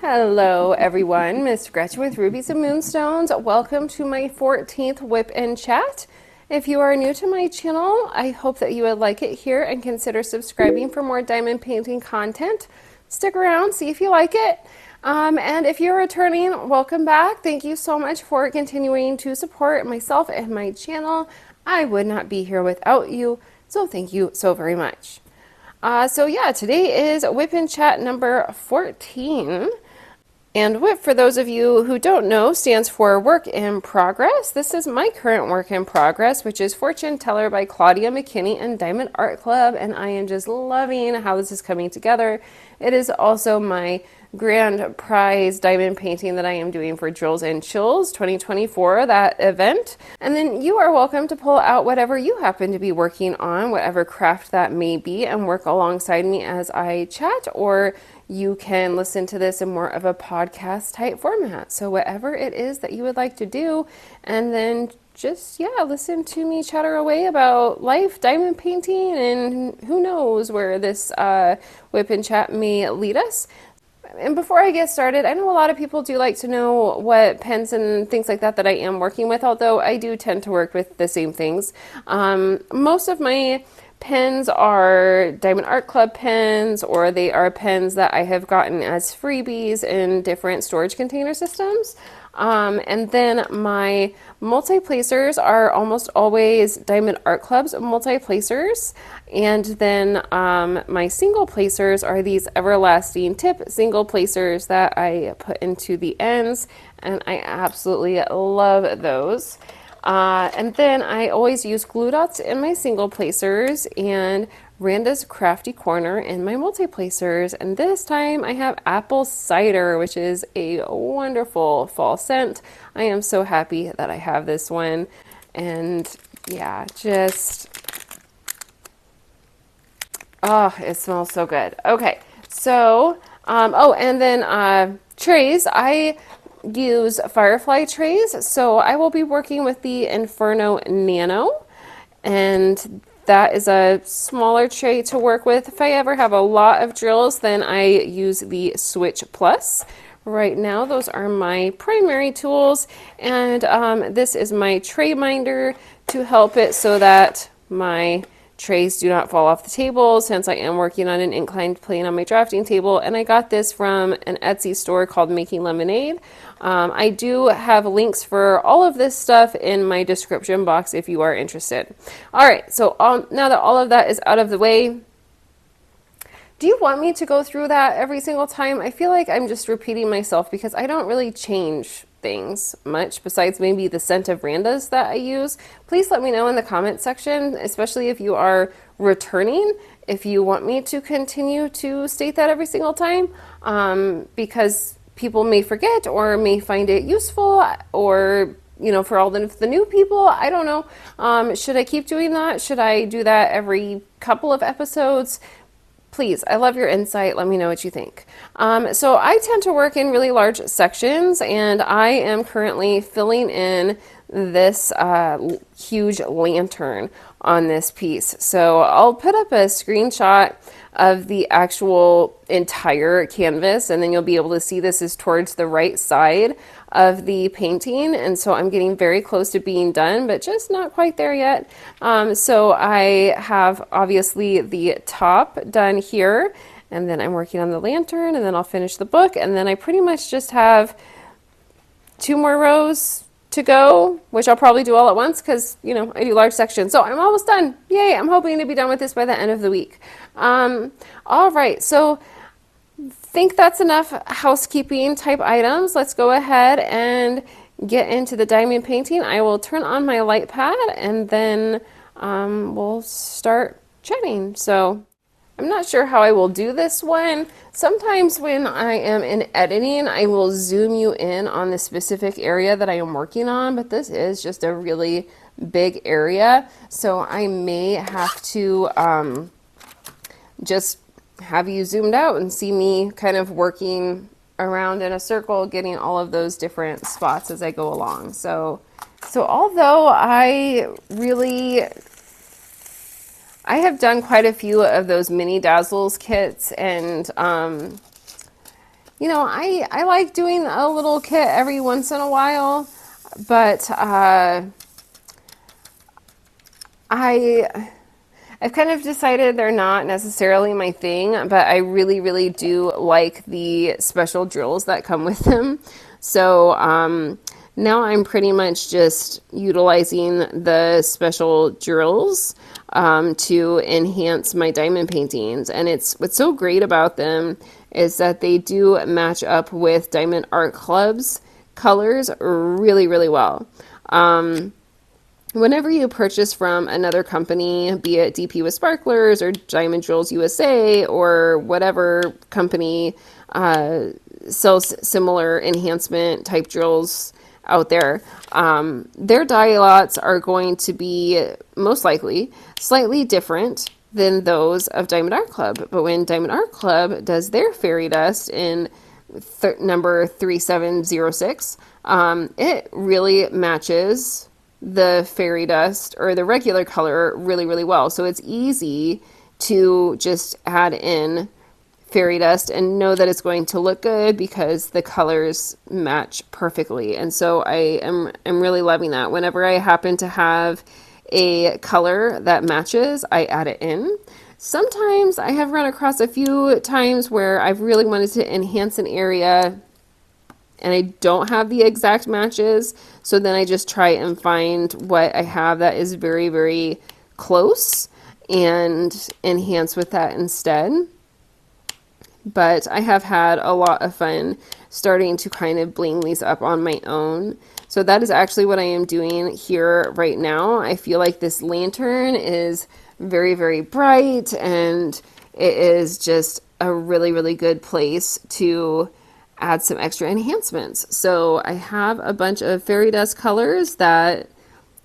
Hello everyone, Miss Gretchen with Rubies and Moonstones. Welcome to my 14th WIP Chat. If you are new to my channel, I hope that you would like it here and consider subscribing for more diamond painting content. Stick around, see if you like it. And if you're returning, welcome back. Thank you so much for continuing to support myself and my channel. I would not be here without you, so thank you so very much. So yeah, today is WIP Chat number 14. And WIP, for those of you who don't know, stands for Work in Progress. This is my current work in progress, which is Fortune Teller by Claudia McKinney and Diamond Art Club, and I am just loving how this is coming together. It is also my grand prize diamond painting that I am doing for Drills and Chills 2024, that event. And then you are welcome to pull out whatever you happen to be working on, whatever craft that may be, and work alongside me as I chat, or you can listen to this in more of a podcast type format. So whatever it is that you would like to do, and then just, yeah, listen to me chatter away about life, diamond painting, and who knows where this WIP Chat may lead us. And before I get started, I know a lot of people do like to know what pens and things like that I am working with, although I do tend to work with the same things. Most of my pens are Diamond Art Club pens, or they are pens that I have gotten as freebies in different storage container systems. And then my multi-placers are almost always Diamond Art Club's multi-placers. And then my single placers are these everlasting tip single placers that I put into the ends, and I absolutely love those. And then I always use glue dots in my single placers and Randa's Crafty Corner in my multi-placers. And this time I have apple cider, which is a wonderful fall scent. I am so happy that I have this one. And yeah, just, oh, it smells so good. Okay, so, oh, and then trays. I use Firefly trays, so I will be working with the Inferno Nano, and that is a smaller tray to work with. If I ever have a lot of drills, then I use the Switch Plus. Right now, those are my primary tools, and this is my tray minder to help it so that my trays do not fall off the table, since I am working on an inclined plane on my drafting table, and I got this from an Etsy store called Making Lemonade. I do have links for all of this stuff in my description box if you are interested. All right, so now that all of that is out of the way, do you want me to go through that every single time? I feel like I'm just repeating myself because I don't really change things much besides maybe the scent of Randa's that I use. Please let me know in the comment section, especially if you are returning, if you want me to continue to state that every single time, because people may forget or may find it useful, or, you know, for all the new people, I don't know. Should I keep doing that? Should I do that every couple of episodes? Please, I love your insight. Let me know what you think. So I tend to work in really large sections, and I am currently filling in this huge lantern on this piece. So I'll put up a screenshot of the actual entire canvas, and then you'll be able to see this is towards the right side of the painting, and so I'm getting very close to being done, but just not quite there yet. So I have obviously the top done here, and then I'm working on the lantern, and then I'll finish the book, and then I pretty much just have 2 more rows to go, which I'll probably do all at once because, you know, I do large sections. So I'm almost done. Yay, I'm hoping to be done with this by the end of the week. All right, so think that's enough housekeeping type items. Let's go ahead and get into the diamond painting. I will turn on my light pad, and then we'll start chatting. So I'm not sure how I will do this one. Sometimes when I am in editing, I will zoom you in on the specific area that I am working on, but this is just a really big area, so I may have to just have you zoomed out and see me kind of working around in a circle, getting all of those different spots as I go along. So although I really I have done quite a few of those mini Dazzles kits, and you know, I like doing a little kit every once in a while, but I've kind of decided they're not necessarily my thing, but I really, really do like the special drills that come with them. So now I'm pretty much just utilizing the special drills to enhance my diamond paintings. And what's so great about them is that they do match up with Diamond Art Club's colors really, really well. Whenever you purchase from another company, be it DP with Sparklers or Diamond Drills USA or whatever company sells similar enhancement type drills out there, their die lots are going to be most likely slightly different than those of Diamond Art Club. But when Diamond Art Club does their fairy dust in number 3706, it really matches the fairy dust or the regular color really, really well. So it's easy to just add in fairy dust and know that it's going to look good because the colors match perfectly. And so I'm really loving that. Whenever I happen to have a color that matches, I add it in. Sometimes I have run across a few times where I've really wanted to enhance an area and I don't have the exact matches, so then I just try and find what I have that is very, very close and enhance with that instead. But I have had a lot of fun starting to kind of bling these up on my own. So that is actually what I am doing here right now. I feel like this lantern is very, very bright, and it is just a really, really good place to add some extra enhancements. So I have a bunch of fairy dust colors that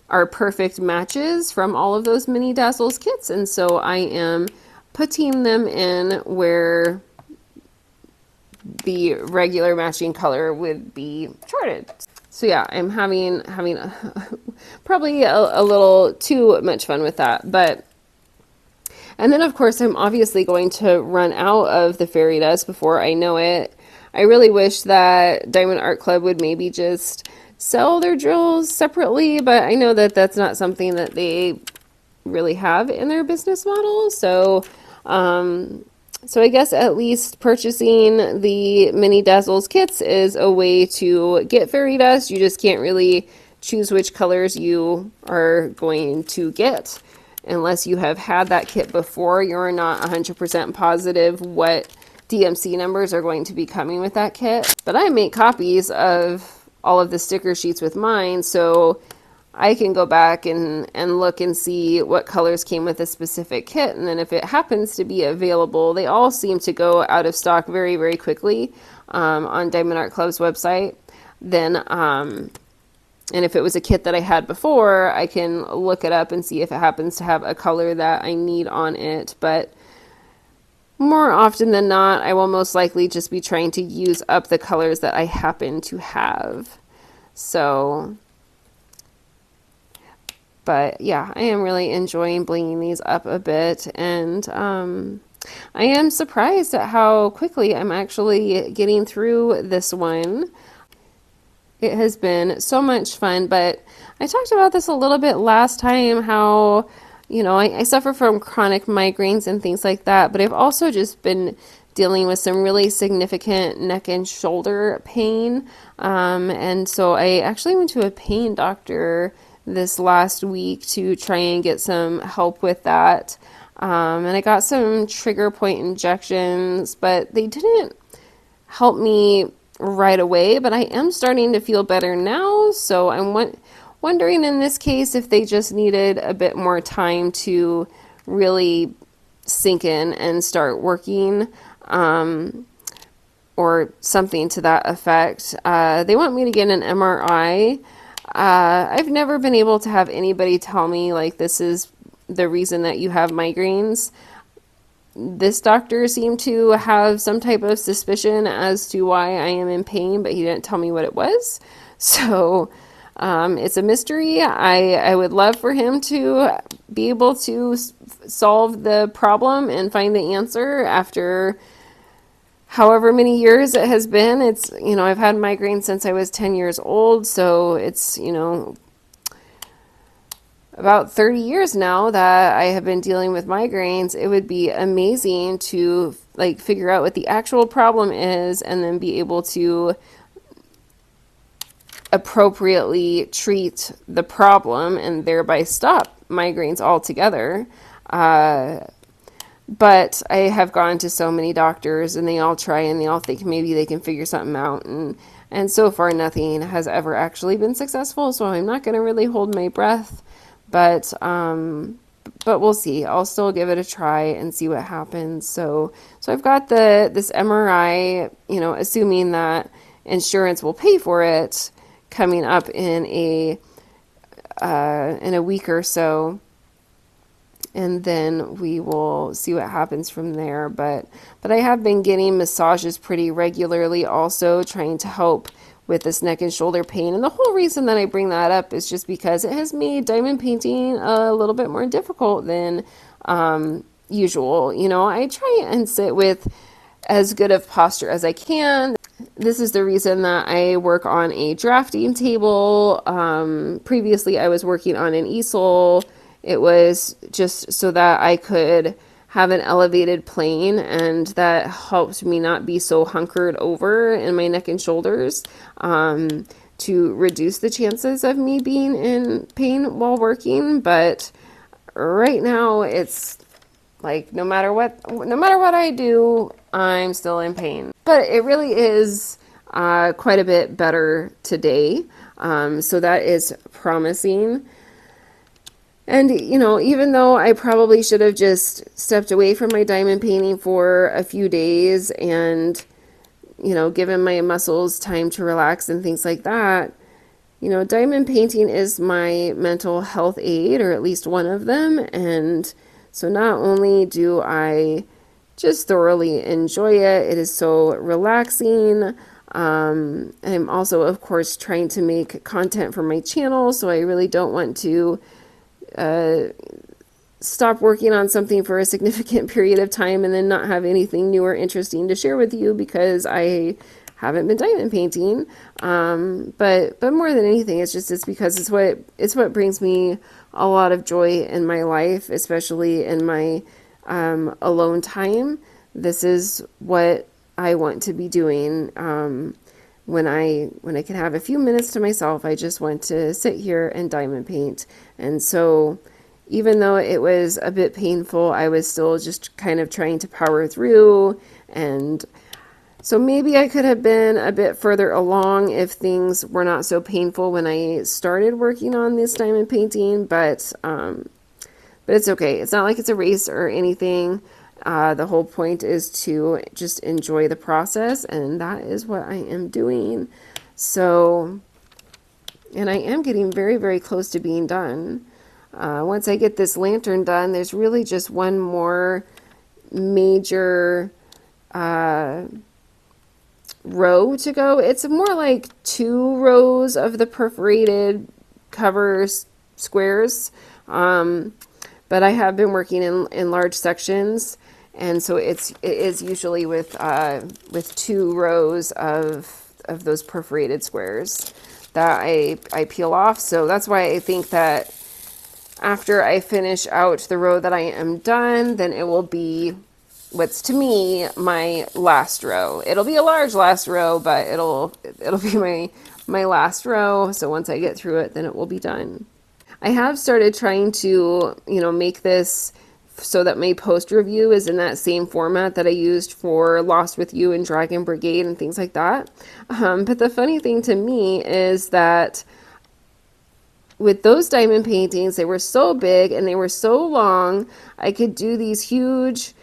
are perfect matches from all of those mini Dazzles kits, and so I am putting them in where the regular matching color would be charted. So yeah, I'm having probably a little too much fun with that, and then of course I'm obviously going to run out of the fairy dust before I know it. I really wish that Diamond Art Club would maybe just sell their drills separately, but I know that that's not something that they really have in their business model. So, so I guess at least purchasing the mini Dazzles kits is a way to get fairy dust. You just can't really choose which colors you are going to get unless you have had that kit before. You're not 100% positive what DMC numbers are going to be coming with that kit. But I make copies of all of the sticker sheets with mine, so I can go back and look and see what colors came with a specific kit, and then if it happens to be available, they all seem to go out of stock very, very quickly on Diamond Art Club's website. Then, and if it was a kit that I had before, I can look it up and see if it happens to have a color that I need on it. But more often than not, I will most likely just be trying to use up the colors that I happen to have. So, but yeah, I am really enjoying blinging these up a bit, and I am surprised at how quickly I'm actually getting through this one. It has been so much fun, but I talked about this a little bit last time, how you know, I suffer from chronic migraines and things like that, but I've also just been dealing with some really significant neck and shoulder pain. And so I actually went to a pain doctor this last week to try and get some help with that. And I got some trigger point injections, but they didn't help me right away, but I am starting to feel better now. So I'm wondering in this case if they just needed a bit more time to really sink in and start working, or something to that effect. They want me to get an MRI. I've never been able to have anybody tell me like this is the reason that you have migraines. This doctor seemed to have some type of suspicion as to why I am in pain, but he didn't tell me what it was. So it's a mystery. I would love for him to be able to solve the problem and find the answer after however many years it has been. It's, I've had migraines since I was 10 years old, so it's, about 30 years now that I have been dealing with migraines. It would be amazing to like figure out what the actual problem is and then be able to appropriately treat the problem and thereby stop migraines altogether. But I have gone to so many doctors and they all try and they all think maybe they can figure something out, and so far nothing has ever actually been successful, so I'm not going to really hold my breath. But we'll see. I'll still give it a try and see what happens. So I've got this MRI, assuming that insurance will pay for it, coming up in a week or so, and then we will see what happens from there. But I have been getting massages pretty regularly, also trying to help with this neck and shoulder pain. And the whole reason that I bring that up is just because it has made diamond painting a little bit more difficult than usual. I try and sit with as good of posture as I can. This is the reason that I work on a drafting table. Previously, I was working on an easel. It was just so that I could have an elevated plane, and that helped me not be so hunkered over in my neck and shoulders, to reduce the chances of me being in pain while working. But right now it's like no matter what I do, I'm still in pain. But it really is quite a bit better today, so that is promising. And, even though I probably should have just stepped away from my diamond painting for a few days and, given my muscles time to relax and things like that, diamond painting is my mental health aid, or at least one of them. And so not only do I just thoroughly enjoy it, it is so relaxing. I'm also, of course, trying to make content for my channel, so I really don't want to stop working on something for a significant period of time and then not have anything new or interesting to share with you because I haven't been diamond painting. But more than anything, it's because it's what brings me a lot of joy in my life, especially in my alone time. This is what I want to be doing. When I can have a few minutes to myself, I just want to sit here and diamond paint. And so even though it was a bit painful, I was still just kind of trying to power through. And so maybe I could have been a bit further along if things were not so painful when I started working on this diamond painting, but it's okay. It's not like it's a race or anything. The whole point is to just enjoy the process, and that is what I am doing. So, and I am getting very, very close to being done. Once I get this lantern done, there's really just one more major row to go. It's more like 2 rows of the perforated cover squares, but I have been working in large sections. And so it is usually with 2 rows of those perforated squares that I peel off. So that's why I think that after I finish out the row that I am done, then it will be what's to me my last row. It'll be a large last row, but it'll be my last row. So once I get through it, then it will be done. I have started trying to, make this so that my post review is in that same format that I used for Lost With You and Dragon Brigade and things like that. But the funny thing to me is that with those diamond paintings, they were so big and they were so long, I could do these huge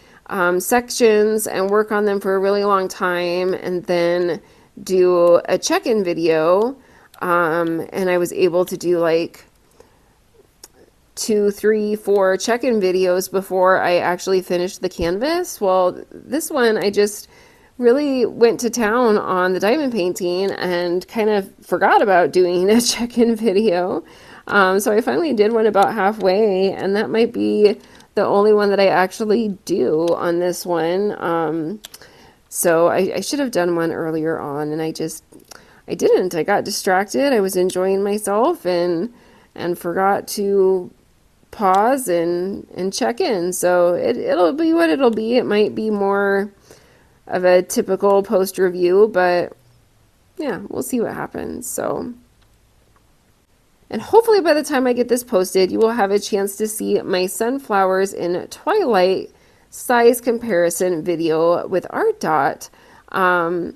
sections and work on them for a really long time and then do a check-in video. And I was able to do like 2, 3, 4 check-in videos before I actually finished the canvas. Well, this one I just really went to town on the diamond painting and kind of forgot about doing a check-in video. So I finally did one about halfway, and that might be the only one that I actually do on this one. So I should have done one earlier on, and I didn't. I got distracted. I was enjoying myself and forgot to pause and check in. So it'll be what it'll be. It might be more of a typical post review, but yeah, we'll see what happens. So, and hopefully by the time I get this posted, you will have a chance to see my Sunflowers in Twilight size comparison video with ARTDOT. That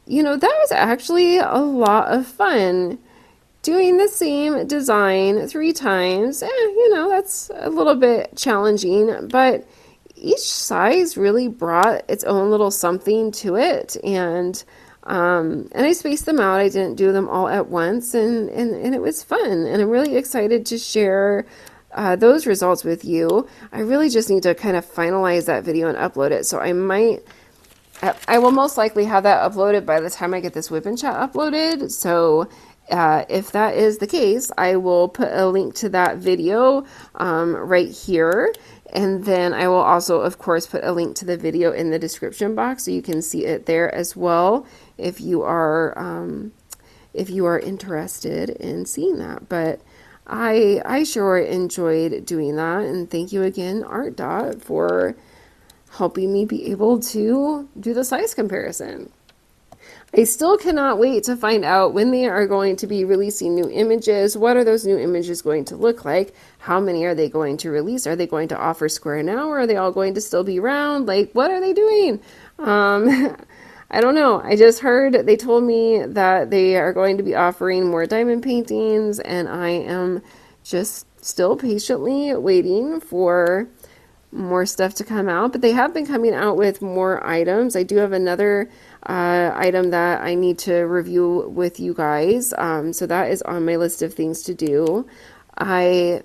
was actually a lot of fun. Doing the same design 3 times, that's a little bit challenging, but each size really brought its own little something to it, and I spaced them out. I didn't do them all at once, and it was fun, and I'm really excited to share those results with you. I really just need to kind of finalize that video and upload it, so I will most likely have that uploaded by the time I get this WIP Chat uploaded. So if that is the case, I will put a link to that video right here. And then I will also, of course, put a link to the video in the description box so you can see it there as well if you are interested in seeing that. But I sure enjoyed doing that, and thank you again, ARTDOT, for helping me be able to do the size comparison. I still cannot wait to find out when they are going to be releasing new images. What are those new images going to look like? How many are they going to release? Are they going to offer square now, or are they all going to still be round? Like, what are they doing? I don't know. I just heard they told me that they are going to be offering more diamond paintings, and I am just still patiently waiting for more stuff to come out, but they have been coming out with more items. I do have another item that I need to review with you guys, so that is on my list of things to do. I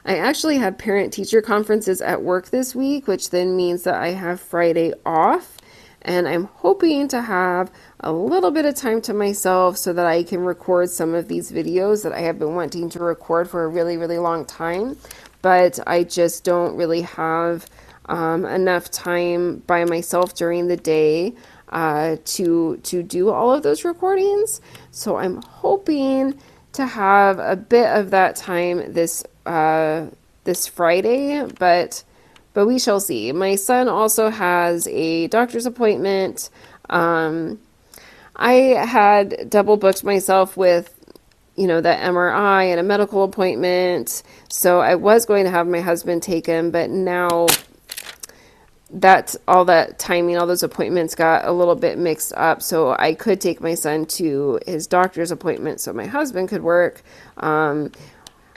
actually have parent-teacher conferences at work this week, which then means that I have Friday off, and I'm hoping to have a little bit of time to myself so that I can record some of these videos that I have been wanting to record for a really, really long time. But I just don't really have enough time by myself during the day to do all of those recordings. So I'm hoping to have a bit of that time this Friday, but we shall see. My son also has a doctor's appointment. I had double booked myself with the MRI and a medical appointment. So I was going to have my husband take him, but now that all that timing, all those appointments got a little bit mixed up. So I could take my son to his doctor's appointment so my husband could work,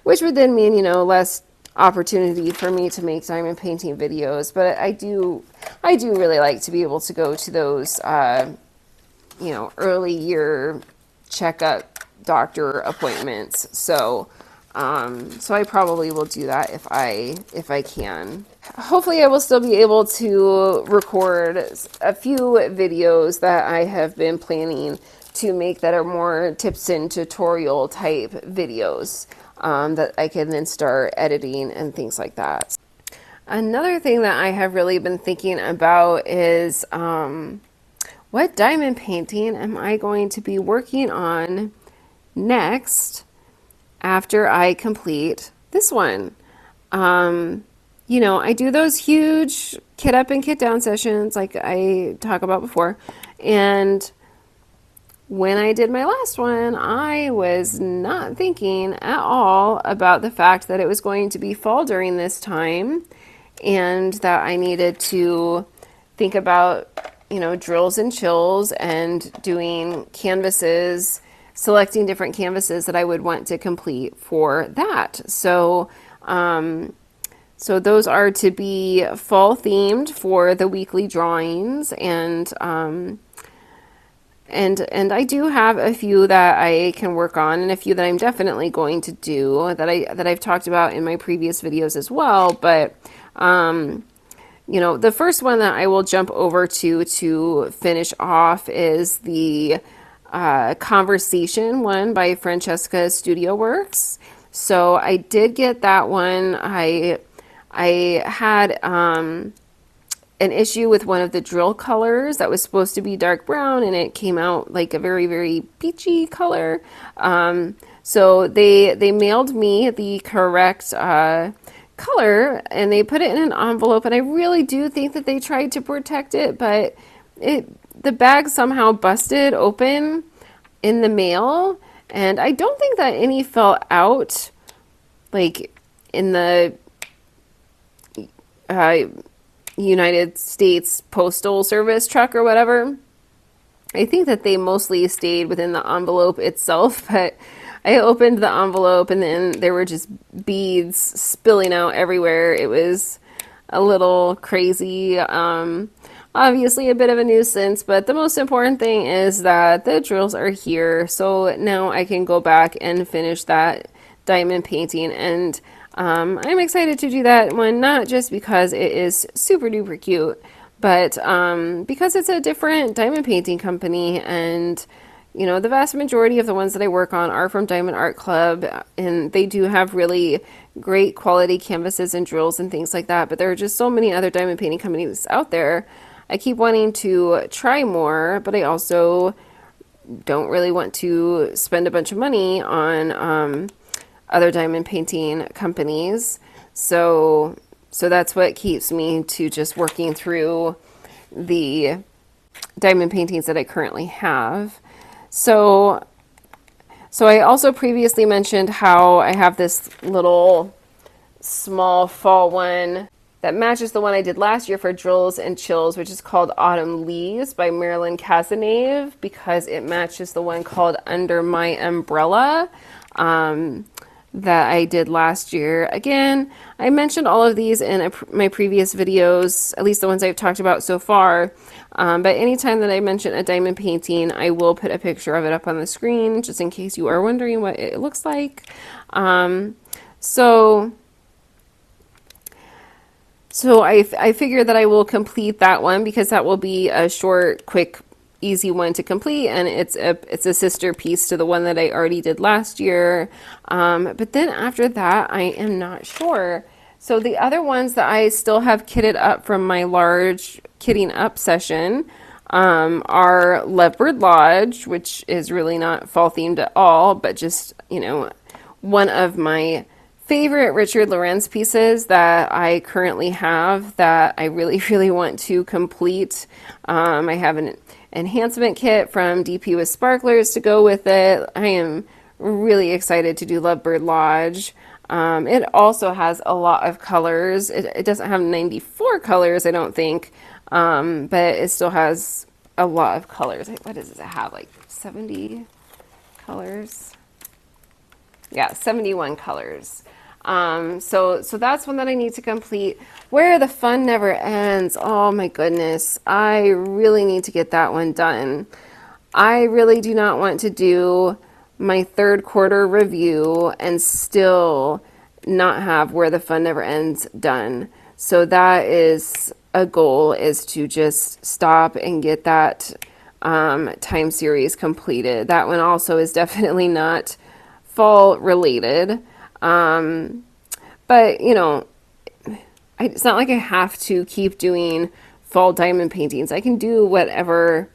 which would then mean, less opportunity for me to make diamond painting videos. But I do really like to be able to go to those, early year checkup doctor appointments. So I probably will do that if I can. Hopefully I will still be able to record a few videos that I have been planning to make that are more tips and tutorial type videos that I can then start editing and things like that. Another thing that I have really been thinking about is what diamond painting am I going to be working on next after I complete this one. I do those huge kit up and kit down sessions like I talked about before, and when I did my last one, I was not thinking at all about the fact that it was going to be fall during this time, and that I needed to think about drills and chills and doing canvases, selecting different canvases that I would want to complete for that. So those are to be fall themed for the weekly drawings, and I do have a few that I can work on, and a few that I'm definitely going to do that I've talked about in my previous videos as well. But the first one that I will jump over to finish off is the Conversation one by Francesca Studio Works. So I did get that one. I had an issue with one of the drill colors that was supposed to be dark brown, and it came out like a very, very peachy color. So they mailed me the correct color, and they put it in an envelope, and I really do think that they tried to protect it, but the bag somehow busted open in the mail, and I don't think that any fell out like in the United States Postal Service truck or whatever. I think that they mostly stayed within the envelope itself, but I opened the envelope and then there were just beads spilling out everywhere. It was a little crazy. Obviously a bit of a nuisance, but the most important thing is that the drills are here. So now I can go back and finish that diamond painting, and I'm excited to do that one, not just because it is super duper cute, but because it's a different diamond painting company, and you know, the vast majority of the ones that I work on are from Diamond Art Club, and they do have really great quality canvases and drills and things like that, but there are just so many other diamond painting companies out there. I keep wanting to try more, but I also don't really want to spend a bunch of money on other diamond painting companies. So that's what keeps me to just working through the diamond paintings that I currently have. So I also previously mentioned how I have this little small fall one that matches the one I did last year for Drills and Chills, which is called Autumn Leaves by Marilyn Cazenave, because it matches the one called Under My Umbrella that I did last year. Again, I mentioned all of these in my previous videos, at least the ones I've talked about so far. But anytime that I mention a diamond painting, I will put a picture of it up on the screen, just in case you are wondering what it looks like. So I figure that I will complete that one because that will be a short, quick, easy one to complete, and it's a sister piece to the one that I already did last year. But then after that, I am not sure. So the other ones that I still have kitted up from my large kitting up session are Leopard Lodge, which is really not fall themed at all, but just, you know, one of my favorite Richard Lorenz pieces that I currently have that I really, really want to complete. I have an enhancement kit from DP with sparklers to go with it. I am really excited to do Lovebird Lodge. It also has a lot of colors. It doesn't have 94 colors, I don't think, but it still has a lot of colors. What does it have, like 70 colors? Yeah, 71 colors. So that's one that I need to complete. Where the Fun Never Ends. Oh my goodness. I really need to get that one done. I really do not want to do my third quarter review and still not have Where the Fun Never Ends done. So that is a goal, is to just stop and get that time series completed. That one also is definitely not fall related. But you know, it's not like I have to keep doing fall diamond paintings. I can do whatever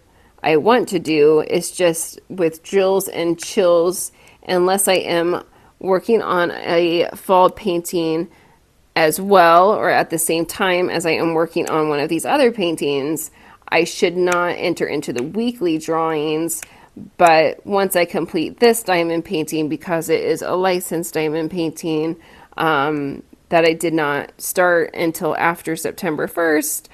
I want to do. It's just with Drills and Chills, unless I am working on a fall painting as well, or at the same time as I am working on one of these other paintings, I should not enter into the weekly drawings. But once I complete this diamond painting, because it is a licensed diamond painting that I did not start until after September 1st,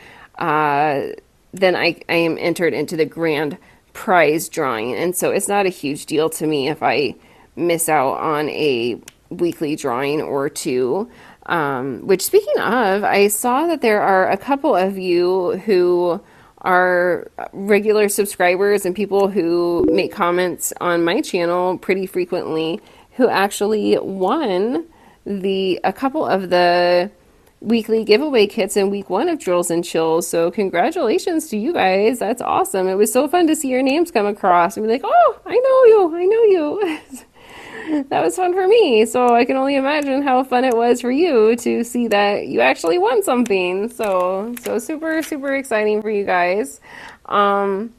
then I am entered into the grand prize drawing. And so it's not a huge deal to me if I miss out on a weekly drawing or two. Which, speaking of, I saw that there are a couple of you who are regular subscribers and people who make comments on my channel pretty frequently who actually won a couple of the weekly giveaway kits in week 1 of Drills and Chills. So congratulations to you guys. That's awesome. It was so fun to see your names come across and be like, oh, I know you. that was fun for me. So I can only imagine how fun it was for you to see that you actually won something. So super, super exciting for you guys. And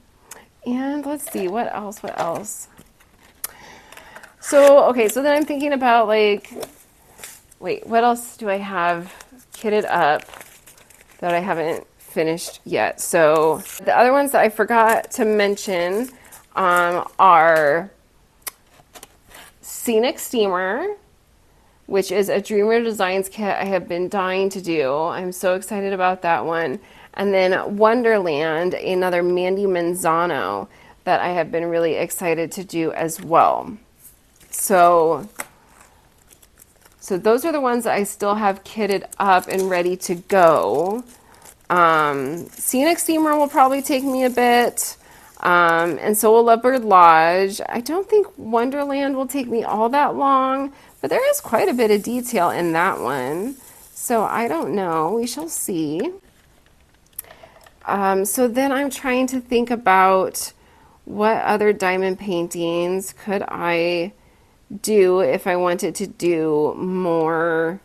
let's see, what else? What else? So, okay, so then I'm thinking about like, wait, what else do I have kitted up that I haven't finished yet? So the other ones that I forgot to mention are Scenic Steamer, which is a Dreamer Designs kit I have been dying to do. I'm so excited about that one. And then Wonderland, another Mandy Manzano that I have been really excited to do as well. So those are the ones that I still have kitted up and ready to go. Scenic Steamer will probably take me a bit. And so will Leopard Lodge. I don't think Wonderland will take me all that long, but there is quite a bit of detail in that one. So I don't know. We shall see. So then I'm trying to think about what other diamond paintings could I do if I wanted to do more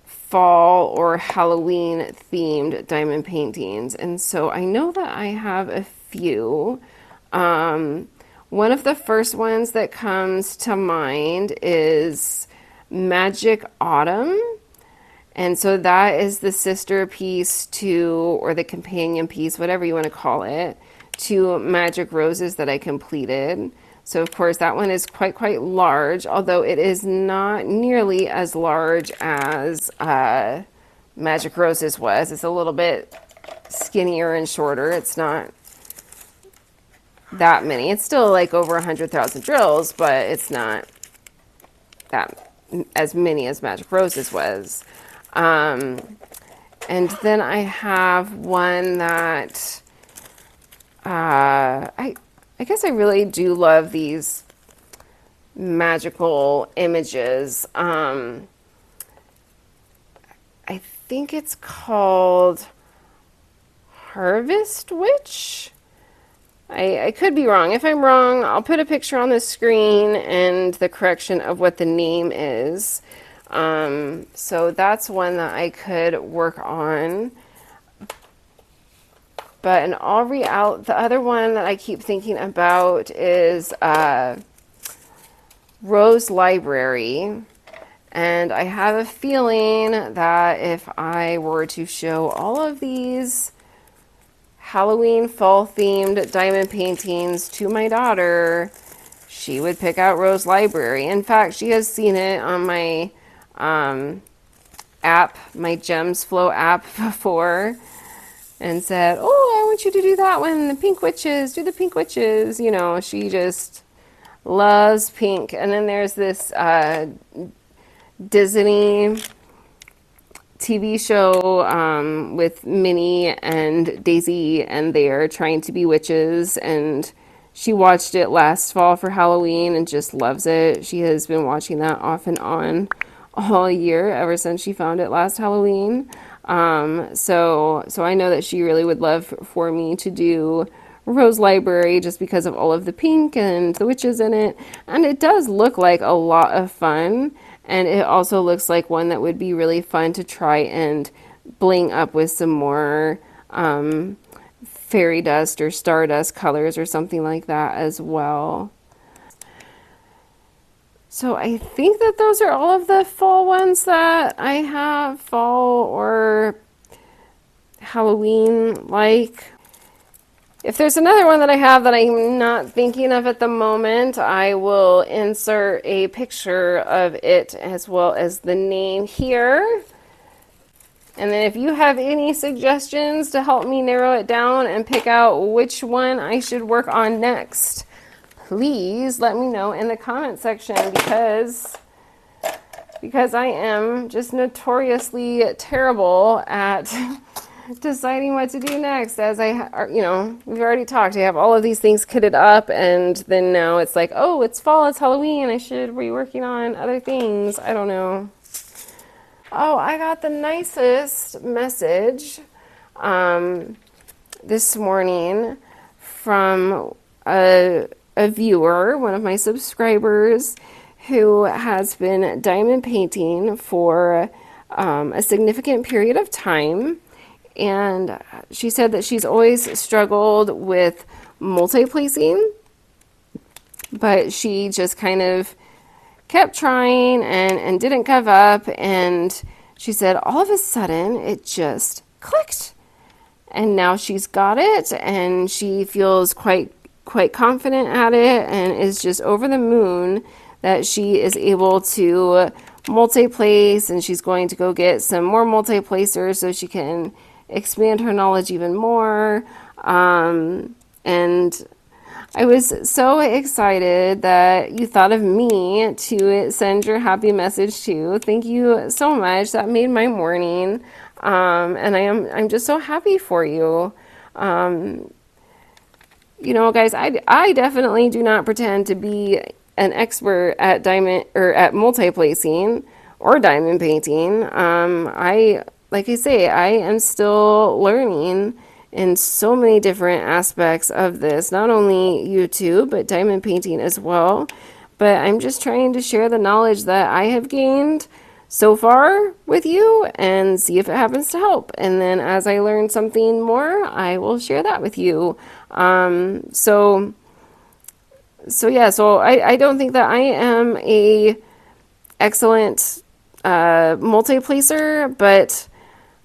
fall or Halloween themed diamond paintings. And so I know that I have a few. One of the first ones that comes to mind is Magic Autumn. And so that is the sister piece to, or the companion piece, whatever you want to call it, to Magic Roses that I completed. So of course that one is quite large, although it is not nearly as large as Magic Roses was. It's a little bit skinnier and shorter. It's not that many. It's still like over 100,000 drills, but it's not that as many as Magic Roses was. And then I have one that I guess I really do love these magical images. I think it's called Harvest Witch. I could be wrong. If I'm wrong, I'll put a picture on the screen and the correction of what the name is. So that's one that I could work on. But in all reality, the other one that I keep thinking about is Rose Library. And I have a feeling that if I were to show all of these Halloween fall themed diamond paintings to my daughter, she would pick out Rose Library. In fact, she has seen it on my app, my Gems Flow app before, and said, oh, I want you to do that one, the pink witches, do the pink witches. You know, she just loves pink. And then there's this Disney TV show with Minnie and Daisy, and they are trying to be witches, and she watched it last fall for Halloween and just loves it. She has been watching that off and on all year ever since she found it last Halloween. So I know that she really would love for me to do Rose Library just because of all of the pink and the witches in it. And it does look like a lot of fun. And it also looks like one that would be really fun to try and bling up with some more fairy dust or stardust colors or something like that as well. So I think that those are all of the fall ones that I have, fall or Halloween like. If there's another one that I have that I'm not thinking of at the moment, I will insert a picture of it as well as the name here. And then if you have any suggestions to help me narrow it down and pick out which one I should work on next, please let me know in the comment section, because I am just notoriously terrible at deciding what to do next. As we've already talked, I have all of these things kitted up, and then now it's like, oh, it's fall, it's Halloween, I should be working on other things. I don't know. Oh, I got the nicest message this morning from a viewer, one of my subscribers, who has been diamond painting for a significant period of time. And she said that she's always struggled with multi-placing, but she just kind of kept trying and didn't give up. And she said all of a sudden it just clicked. And now she's got it, and she feels quite confident at it, and is just over the moon that she is able to multi-place, and she's going to go get some more multi-placers so she can expand her knowledge even more. And I was so excited that you thought of me to send your happy message to. Thank you so much. That made my morning. And I'm just so happy for you. You know, guys, I definitely do not pretend to be an expert at diamond or at multi-placing or diamond painting. Like I say, I am still learning in so many different aspects of this, not only YouTube, but diamond painting as well. But I'm just trying to share the knowledge that I have gained so far with you and see if it happens to help. And then as I learn something more, I will share that with you. So I don't think that I am a excellent multi-placer, but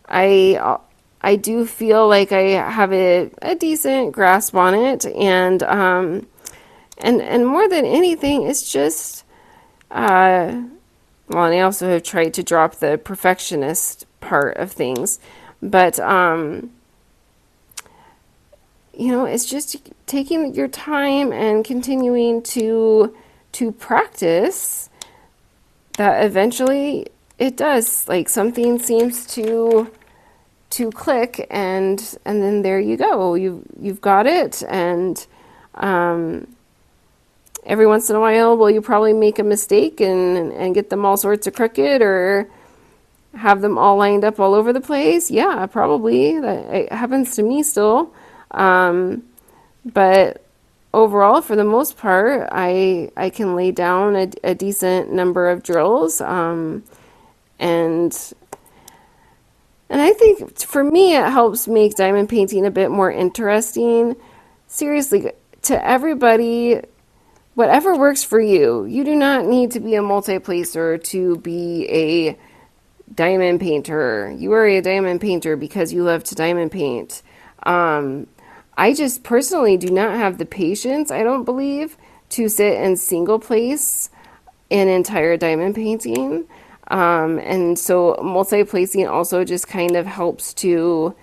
I do feel like I have a decent grasp on it, and more than anything, it's just well, and I also have tried to drop the perfectionist part of things, but you know, it's just taking your time and continuing to practice that eventually it does, like, something seems to click, and then there you go, you've got it. And every once in a while, will you probably make a mistake and get them all sorts of crooked, or have them all lined up all over the place? Yeah, probably. That it happens to me still. But overall, for the most part, I can lay down a decent number of drills. And I think for me, it helps make diamond painting a bit more interesting. Seriously, to everybody, whatever works for you. You do not need to be a multi-placer to be a diamond painter. You are a diamond painter because you love to diamond paint. I just personally do not have the patience, I don't believe, to sit and single place an entire diamond painting. And so multi-placing also just kind of helps to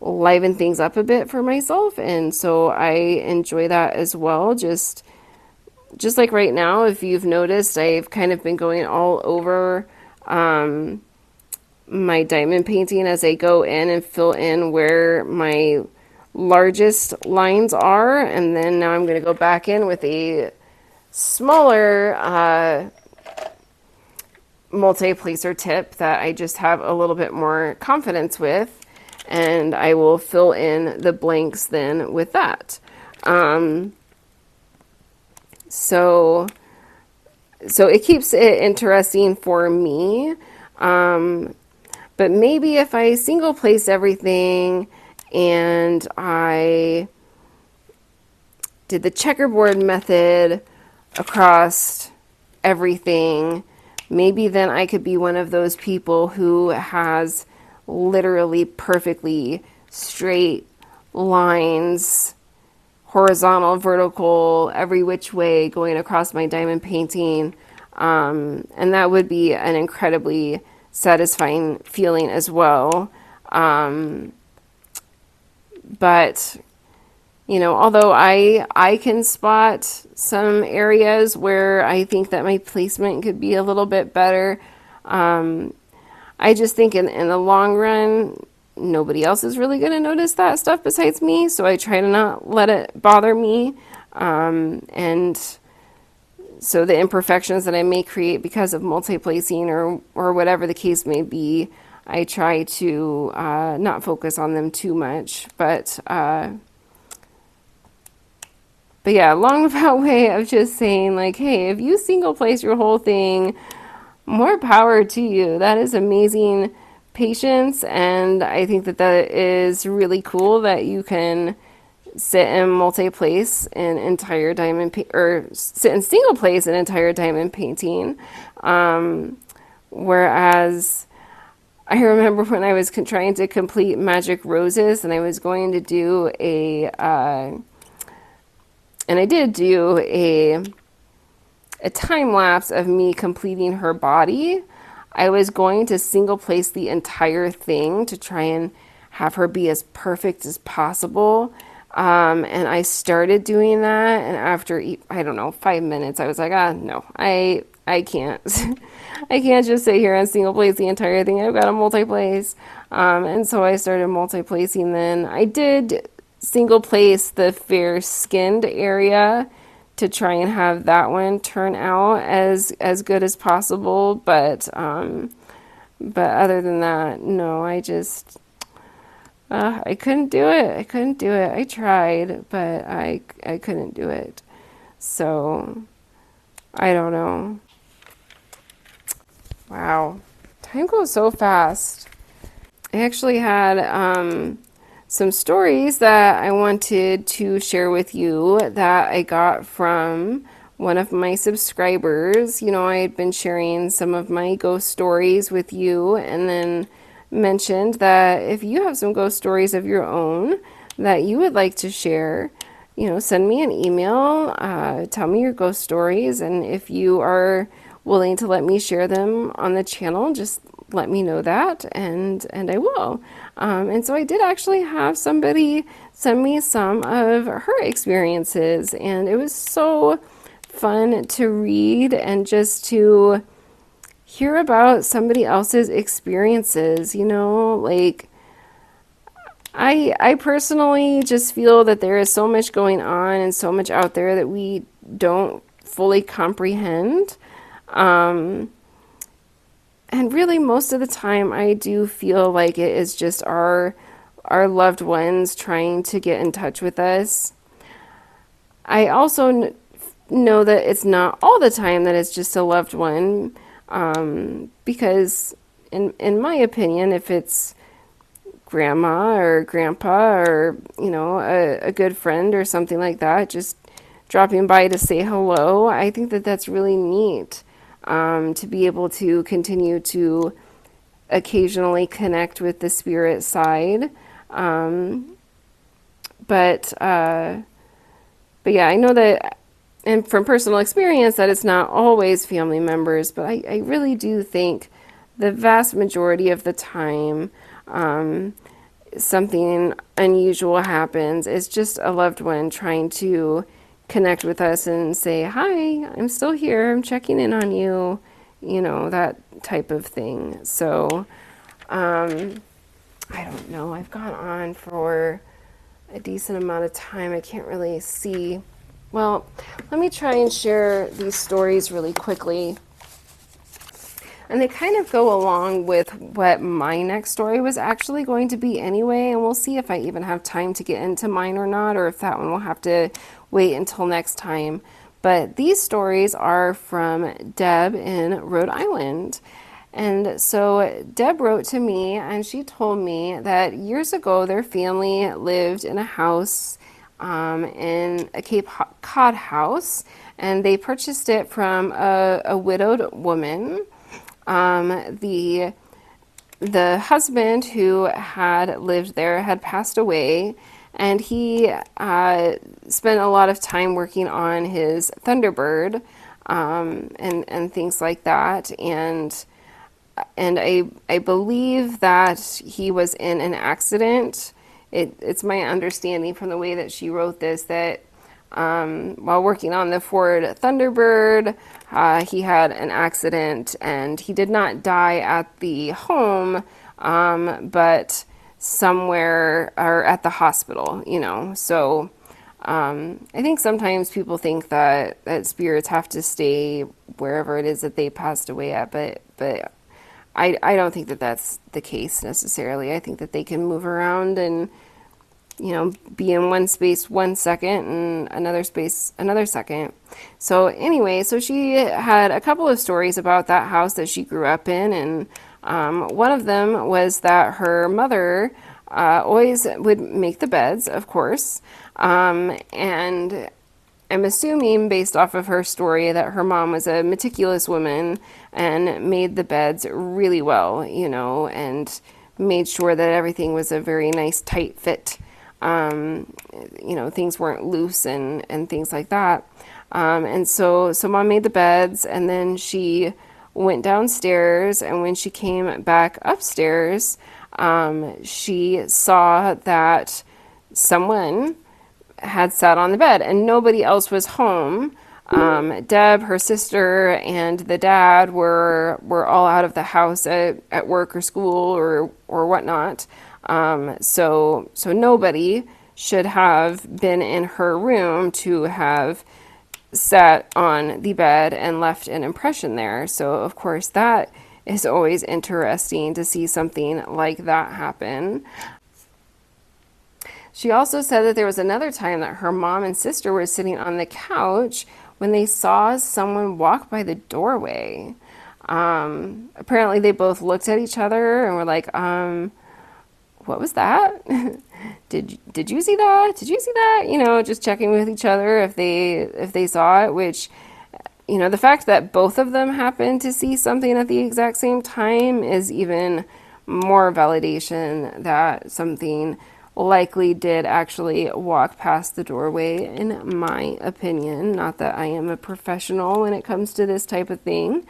liven things up a bit for myself, and so I enjoy that as well. Just like right now, if you've noticed, I've kind of been going all over my diamond painting as I go in and fill in where my largest lines are, and then now I'm going to go back in with a smaller multi-placer tip that I just have a little bit more confidence with, and I will fill in the blanks then with that. So it keeps it interesting for me. But maybe if I single place everything and I did the checkerboard method across everything, maybe then I could be one of those people who has literally perfectly straight lines, horizontal, vertical, every which way going across my diamond painting. And that would be an incredibly satisfying feeling as well. But you know, although I can spot some areas where I think that my placement could be a little bit better, I just think in the long run, nobody else is really going to notice that stuff besides me, so I try to not let it bother me. And so the imperfections that I may create because of multi-placing or whatever the case may be, I try to not focus on them too much. But But yeah, long about way of just saying like, hey, if you single place your whole thing, more power to you. That is amazing patience, and I think that that is really cool that you can sit and multi-place an entire diamond or sit and single place an entire diamond painting. Whereas I remember when I was trying to complete Magic Roses, and I was going to do and I did do a time lapse of me completing her body. I was going to single place the entire thing to try and have her be as perfect as possible. And I started doing that, and after, I don't know, 5 minutes, I was like, no, I can't. I can't just sit here and single place the entire thing. I've got to multi-place. And so I started multi-placing then. I did single place the fair-skinned area to try and have that one turn out as good as possible. But other than that, no, I couldn't do it. I couldn't do it. I tried, but I couldn't do it. So, I don't know. Wow. Time goes so fast. I actually had some stories that I wanted to share with you that I got from one of my subscribers. You know, I had been sharing some of my ghost stories with you, and then mentioned that if you have some ghost stories of your own that you would like to share, you know, send me an email, tell me your ghost stories, and if you are willing to let me share them on the channel, just let me know that, and I will. And so I did actually have somebody send me some of her experiences, and it was so fun to read and just to hear about somebody else's experiences, you know, like I personally just feel that there is so much going on and so much out there that we don't fully comprehend. And really most of the time I do feel like it is just our loved ones trying to get in touch with us. I also know that it's not all the time that it's just a loved one. Because in my opinion, if it's grandma or grandpa or, you know, a good friend or something like that, just dropping by to say hello, I think that that's really neat, to be able to continue to occasionally connect with the spirit side. But yeah, I know that, and from personal experience, that it's not always family members, but I really do think the vast majority of the time something unusual happens. It's just a loved one trying to connect with us and say, hi, I'm still here, I'm checking in on you, you know, that type of thing. So, I don't know, I've gone on for a decent amount of time. I can't really see. Well, let me try and share these stories really quickly. And they kind of go along with what my next story was actually going to be anyway, and we'll see if I even have time to get into mine or not, or if that one will have to wait until next time. But these stories are from Deb in Rhode Island. And so Deb wrote to me, and she told me that years ago their family lived in a house in a Cape Cod house, and they purchased it from a widowed woman. The husband who had lived there had passed away, and he spent a lot of time working on his Thunderbird, and things like that. And I believe that he was in an accident. It's my understanding from the way that she wrote this that while working on the Ford Thunderbird, he had an accident, and he did not die at the home, but somewhere or at the hospital, you know. So I think sometimes people think that spirits have to stay wherever it is that they passed away at, but I don't think that that's the case necessarily. I think that they can move around and be in one space 1 second and another space another second. So anyway, so she had a couple of stories about that house that she grew up in, and one of them was that her mother always would make the beds, of course, and I'm assuming, based off of her story, that her mom was a meticulous woman and made the beds really well, and made sure that everything was a very nice tight fit. Things weren't loose and things like that. And so mom made the beds, and then she went downstairs, and when she came back upstairs, she saw that someone had sat on the bed and nobody else was home. Deb, her sister, and the dad were all out of the house at work or school or whatnot. So nobody should have been in her room to have sat on the bed and left an impression there. So of course that is always interesting to see something like that happen. She also said that there was another time that her mom and sister were sitting on the couch when they saw someone walk by the doorway. Apparently they both looked at each other and were like, what was that? Did you see that? Did you see that? Just checking with each other if they saw it, which, the fact that both of them happened to see something at the exact same time is even more validation that something likely did actually walk past the doorway, in my opinion. Not that I am a professional when it comes to this type of thing,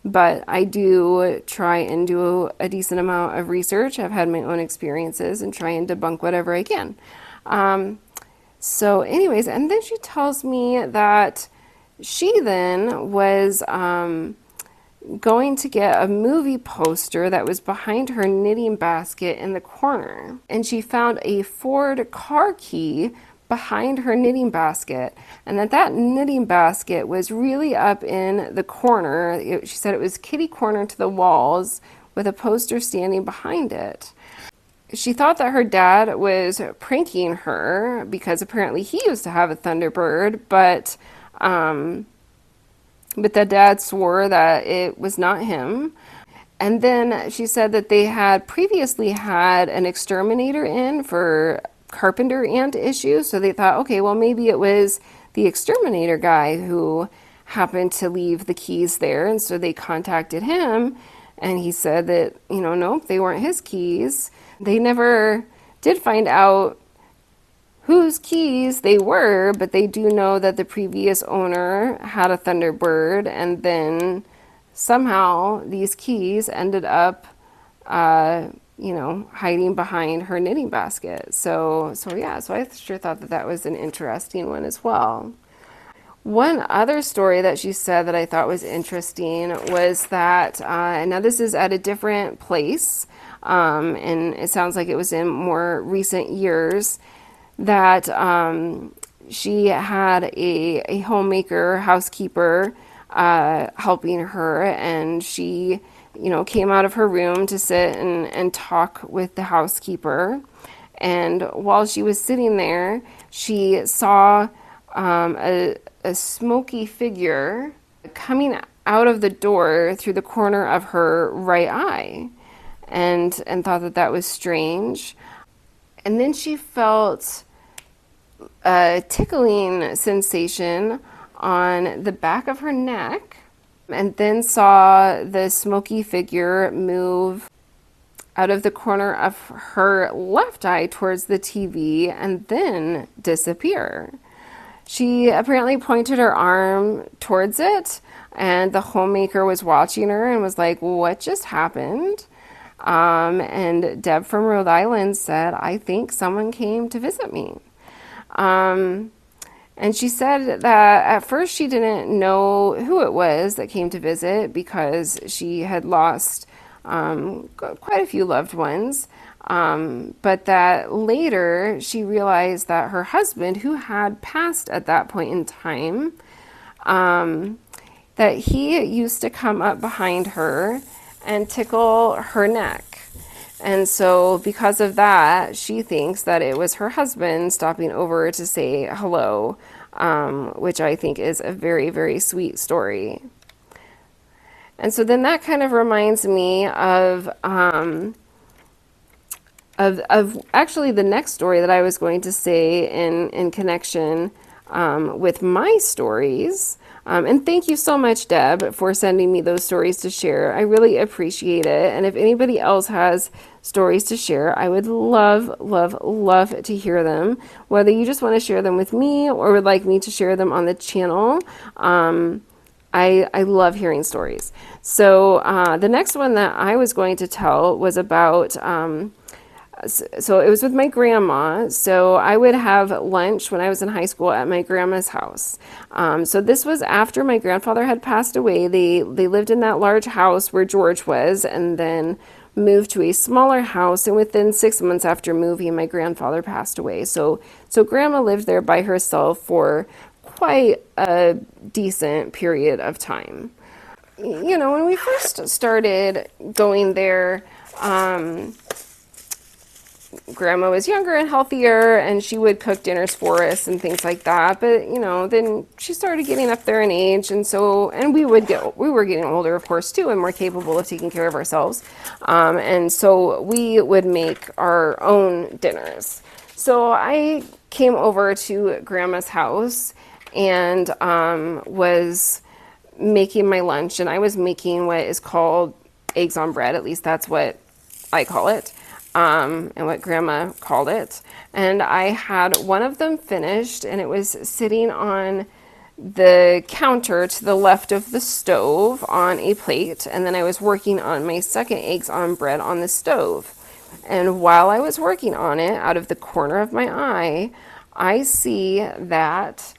but I do try and do a decent amount of research. I've had my own experiences and try and debunk whatever I can. So anyways, and then she tells me that she then was going to get a movie poster that was behind her knitting basket in the corner. And she found a Ford car key behind her knitting basket, and that knitting basket was really up in the corner. She said it was kitty corner to the walls with a poster standing behind it. She thought that her dad was pranking her because apparently he used to have a Thunderbird, but the dad swore that it was not him. And then she said that they had previously had an exterminator in for carpenter ant issues, so they thought, okay, well, maybe it was the exterminator guy who happened to leave the keys there, and so they contacted him, and he said that, nope, they weren't his keys. They never did find out whose keys they were, but they do know that the previous owner had a Thunderbird, and then somehow these keys ended up, hiding behind her knitting basket. So I sure thought that was an interesting one as well. One other story that she said that I thought was interesting was that, now this is at a different place, and it sounds like it was in more recent years, that she had a homemaker, housekeeper, helping her, and she, came out of her room to sit and talk with the housekeeper. And while she was sitting there, she saw a smoky figure coming out of the door through the corner of her right eye, and thought that was strange. And then she felt a tickling sensation on the back of her neck, and then saw the smoky figure move out of the corner of her left eye towards the TV and then disappear. She apparently pointed her arm towards it, and the homemaker was watching her and was like, what just happened? And Deb from Rhode Island said, I think someone came to visit me. And she said that at first she didn't know who it was that came to visit because she had lost quite a few loved ones. But that later she realized that her husband, who had passed at that point in time, that he used to come up behind her and tickle her neck. And so because of that, she thinks that it was her husband stopping over to say hello, which I think is a very, very sweet story. And so then that kind of reminds me of actually the next story that I was going to say in connection with my stories. And thank you so much, Deb, for sending me those stories to share. I really appreciate it. And if anybody else has stories to share, I would love, love, love to hear them. Whether you just want to share them with me or would like me to share them on the channel, I love hearing stories. So the next one that I was going to tell was about so it was with my grandma. So I would have lunch when I was in high school at my grandma's house. So this was after my grandfather had passed away. They lived in that large house where George was, and then moved to a smaller house. And within 6 months after moving, my grandfather passed away. So grandma lived there by herself for quite a decent period of time. You know, when we first started going there, grandma was younger and healthier, and she would cook dinners for us and things like that. But you know, then she started getting up there in age, and we were getting older, of course, too, and more capable of taking care of ourselves. And so we would make our own dinners. So I came over to grandma's house and was making my lunch, and I was making what is called eggs on bread. At least that's what I call it. And what grandma called it. And I had one of them finished, and it was sitting on the counter to the left of the stove on a plate. And then I was working on my second eggs on bread on the stove. And while I was working on it, out of the corner of my eye, I see that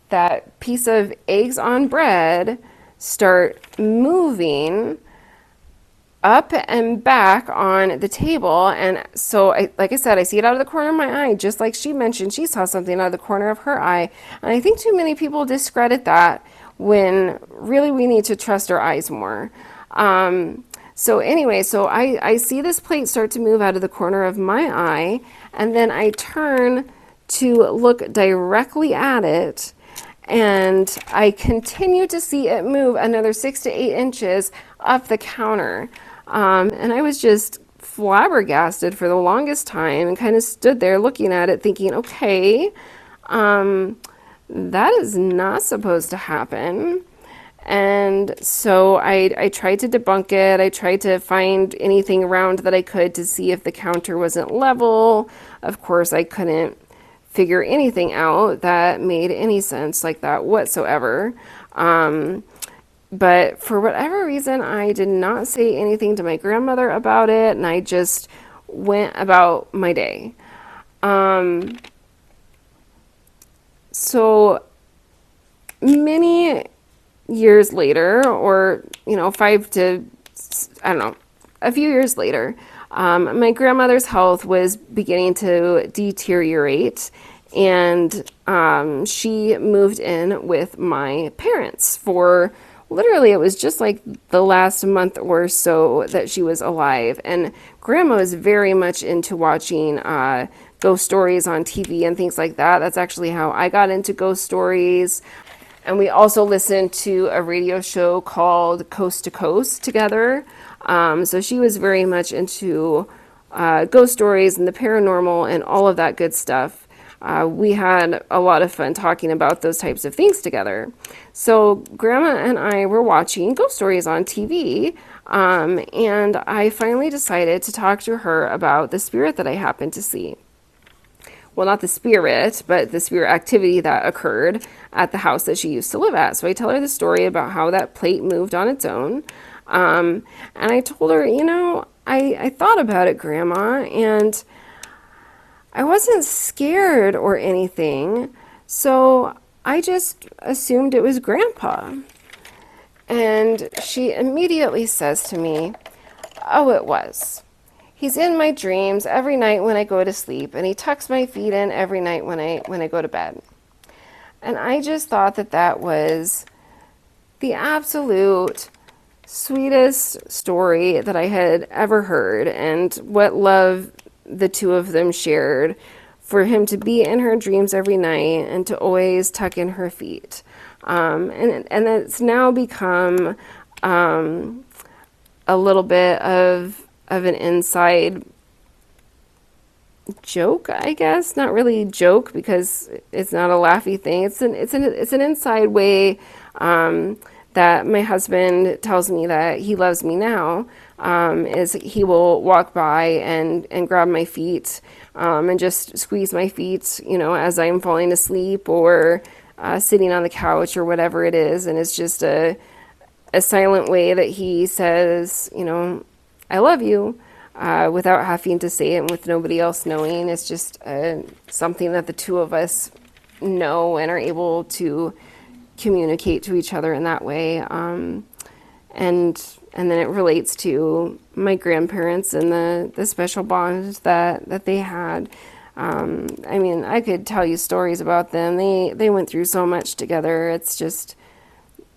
that piece of eggs on bread start moving up and back on the table. And so like I said, I see it out of the corner of my eye, just like she mentioned she saw something out of the corner of her eye. And I think too many people discredit that when really we need to trust our eyes more. So anyway, so I see this plate start to move out of the corner of my eye, and then I turn to look directly at it, and I continue to see it move another 6 to 8 inches up the counter. And I was just flabbergasted for the longest time and kind of stood there looking at it thinking, okay, that is not supposed to happen. And so I tried to debunk it. I tried to find anything around that I could to see if the counter wasn't level. Of course, I couldn't figure anything out that made any sense like that whatsoever. But for whatever reason, I did not say anything to my grandmother about it, and I just went about my day. So many years later, or, you know, a few years later, my grandmother's health was beginning to deteriorate, and she moved in with my parents for literally, it was just like the last month or so that she was alive. And grandma was very much into watching ghost stories on TV and things like that. That's actually how I got into ghost stories. And we also listened to a radio show called Coast to Coast together. So she was very much into ghost stories and the paranormal and all of that good stuff. We had a lot of fun talking about those types of things together. So grandma and I were watching ghost stories on TV, and I finally decided to talk to her about the spirit that I happened to see. Well, not the spirit, but the spirit activity that occurred at the house that she used to live at. So I tell her the story about how that plate moved on its own. And I told her, you know, I thought about it, Grandma, and I wasn't scared or anything, so I just assumed it was Grandpa. And she immediately says to me, oh, it was. He's in my dreams every night when I go to sleep, and he tucks my feet in every night when I go to bed. And I just thought that that was the absolute sweetest story that I had ever heard, and what love the two of them shared, for him to be in her dreams every night and to always tuck in her feet. And it's now become a little bit of an inside joke, I guess. Not really joke, because it's not a laughy thing. It's an inside way that my husband tells me that he loves me now. Is he will walk by and grab my feet and just squeeze my feet, as I'm falling asleep or sitting on the couch or whatever it is. And it's just a silent way that he says, I love you, without having to say it and with nobody else knowing. It's just something that the two of us know and are able to communicate to each other in that way. And then it relates to my grandparents and the special bond that they had. I mean, I could tell you stories about them. They went through so much together. It's just,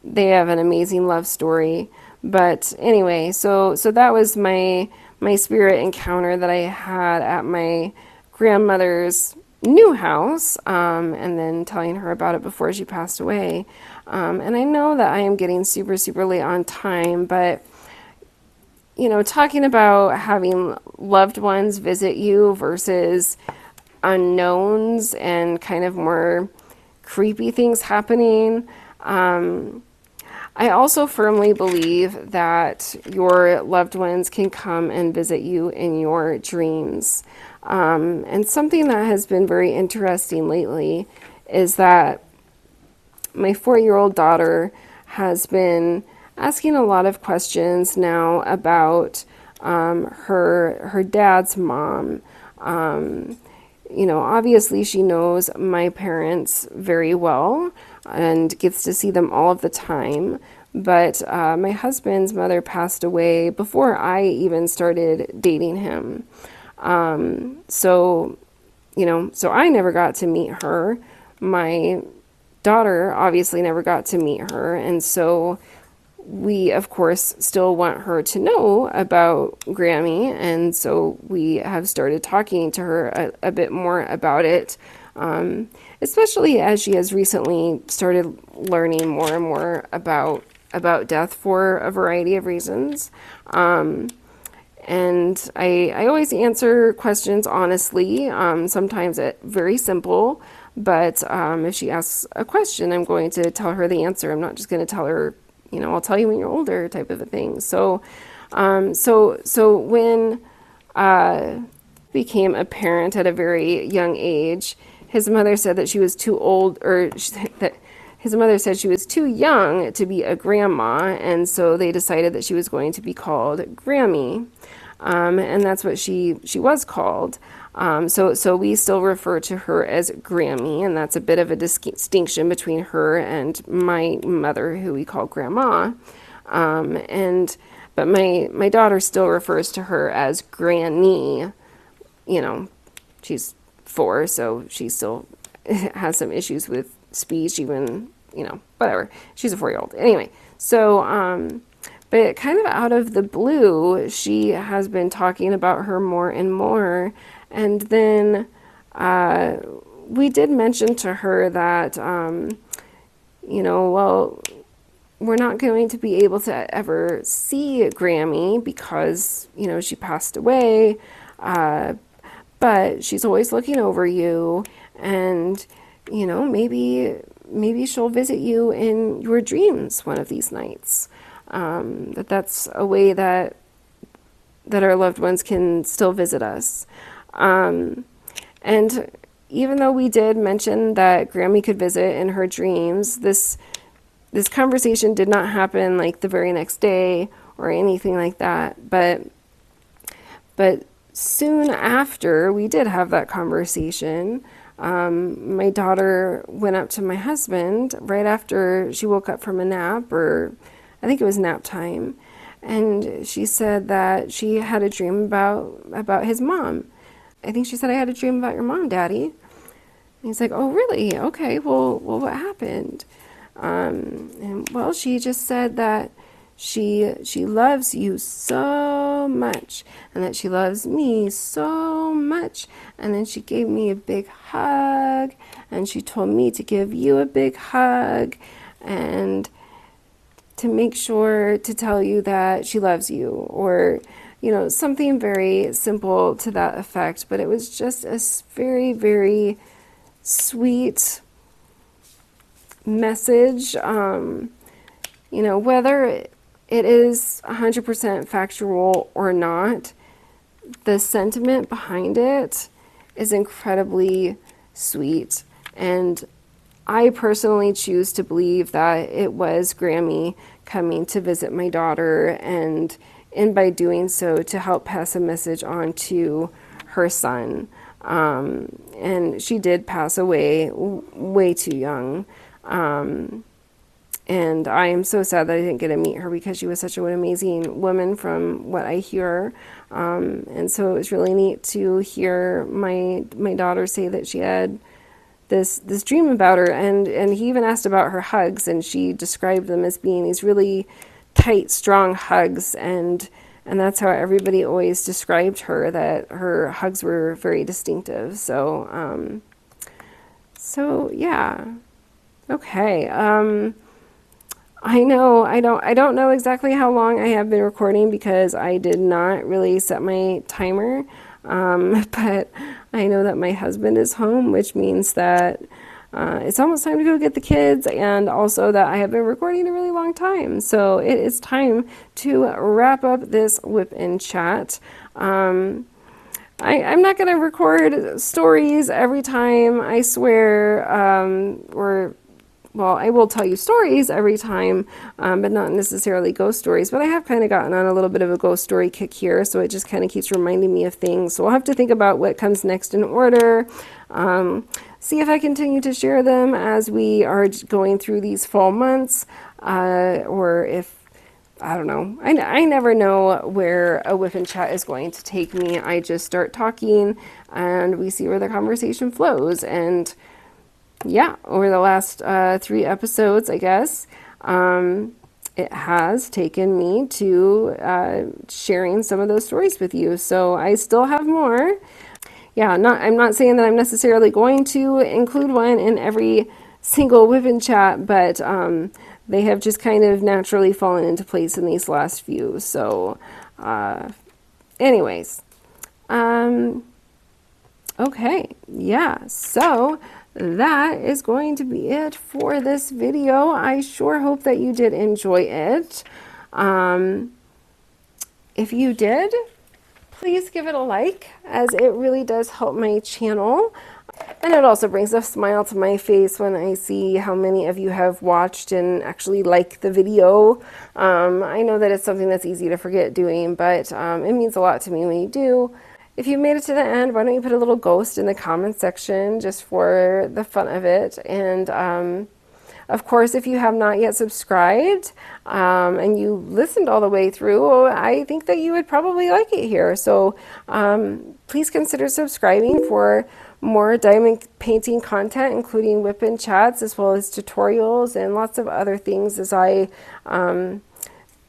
they have an amazing love story. But anyway, so that was my spirit encounter that I had at my grandmother's new house, and then telling her about it before she passed away. And I know that I am getting super, super late on time, but talking about having loved ones visit you versus unknowns and kind of more creepy things happening. I also firmly believe that your loved ones can come and visit you in your dreams. And something that has been very interesting lately is that my 4-year-old daughter has been asking a lot of questions now about her dad's mom. Obviously she knows my parents very well and gets to see them all of the time. But my husband's mother passed away before I even started dating him. So I never got to meet her. My daughter obviously never got to meet her. And so we, of course, still want her to know about Grammy. And so we have started talking to her a bit more about it, especially as she has recently started learning more and more about death for a variety of reasons. And I always answer questions honestly. Sometimes it's very simple, but if she asks a question, I'm going to tell her the answer. I'm not just going to tell her, I'll tell you when you're older type of a thing. So when became a parent at a very young age, his mother said that she was too old, or that his mother said she was too young to be a grandma, and so they decided that she was going to be called Grammy. And that's what she was called. So we still refer to her as Grammy, and that's a bit of a distinction between her and my mother, who we call Grandma. But my daughter still refers to her as Granny. She's 4, so she still has some issues with speech, even, whatever. She's a 4-year-old. Anyway, so, but kind of out of the blue, she has been talking about her more and more. And then we did mention to her that, well, we're not going to be able to ever see Grammy because, she passed away. But she's always looking over you, and, maybe she'll visit you in your dreams one of these nights. That's a way that our loved ones can still visit us. And even though we did mention that Grammy could visit in her dreams, this conversation did not happen like the very next day or anything like that. But soon after we did have that conversation, my daughter went up to my husband right after she woke up from a nap, or I think it was nap time, and she said that she had a dream about his mom. I think she said, "I had a dream about your mom, Daddy." And he's like, "Oh, really? Okay, well, what happened?" And well, she just said that she loves you so much, and that she loves me so much. And then she gave me a big hug, and she told me to give you a big hug, and to make sure to tell you that she loves you, or something very simple to that effect. But it was just a very, very sweet message. Whether it is 100% factual or not, the sentiment behind it is incredibly sweet. And I personally choose to believe that it was Grammy coming to visit my daughter, and by doing so, to help pass a message on to her son. And she did pass away way too young. And I am so sad that I didn't get to meet her, because she was such an amazing woman from what I hear. And so it was really neat to hear my daughter say that she had this dream about her. And he even asked about her hugs, and she described them as being these really tight, strong hugs. And that's how everybody always described her, that her hugs were very distinctive. So yeah. Okay. I know I don't know exactly how long I have been recording, because I did not really set my timer. But I know that my husband is home, which means that it's almost time to go get the kids, and also that I have been recording a really long time. So it is time to wrap up this WIP Chat. I'm not going to record stories every time, I swear, well, I will tell you stories every time, but not necessarily ghost stories. But I have kind of gotten on a little bit of a ghost story kick here, so it just kind of keeps reminding me of things. So I'll have to think about what comes next in order. See if I continue to share them as we are going through these fall months, or if, I don't know. I never know where a WIP Chat is going to take me. I just start talking, and we see where the conversation flows. And yeah, over the last 3 episodes, I guess, it has taken me to sharing some of those stories with you. So I still have more. Yeah, I'm not saying that I'm necessarily going to include one in every single WIP Chat, but they have just kind of naturally fallen into place in these last few. So anyways, okay, yeah, so that is going to be it for this video. I sure hope that you did enjoy it. If you did, please give it a like, as it really does help my channel. And it also brings a smile to my face when I see how many of you have watched and actually like the video. I know that it's something that's easy to forget doing, but it means a lot to me when you do. If you made it to the end, why don't you put a little ghost in the comment section just for the fun of it. And of course, if you have not yet subscribed and you listened all the way through, I think that you would probably like it here. So please consider subscribing for more diamond painting content, including WIP Chats, as well as tutorials and lots of other things as I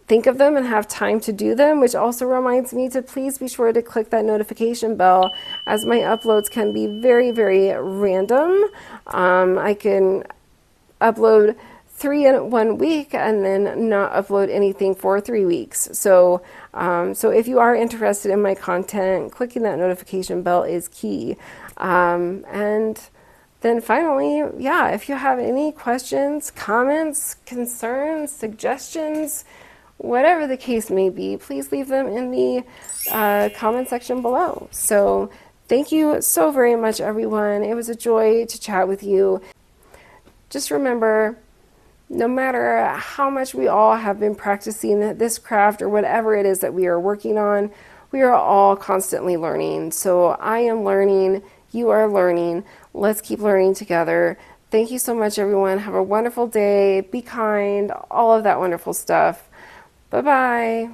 think of them and have time to do them, which also reminds me to please be sure to click that notification bell, as my uploads can be very, very random. I can upload 3 in 1 week and then not upload anything for 3 weeks. So if you are interested in my content, clicking that notification bell is key. And then finally, yeah, if you have any questions, comments, concerns, suggestions, whatever the case may be, please leave them in the comment section below. So thank you so very much, everyone. It was a joy to chat with you. Just remember, no matter how much we all have been practicing this craft or whatever it is that we are working on, we are all constantly learning. So I am learning, you are learning. Let's keep learning together. Thank you so much, everyone. Have a wonderful day. Be kind, all of that wonderful stuff. Bye-bye.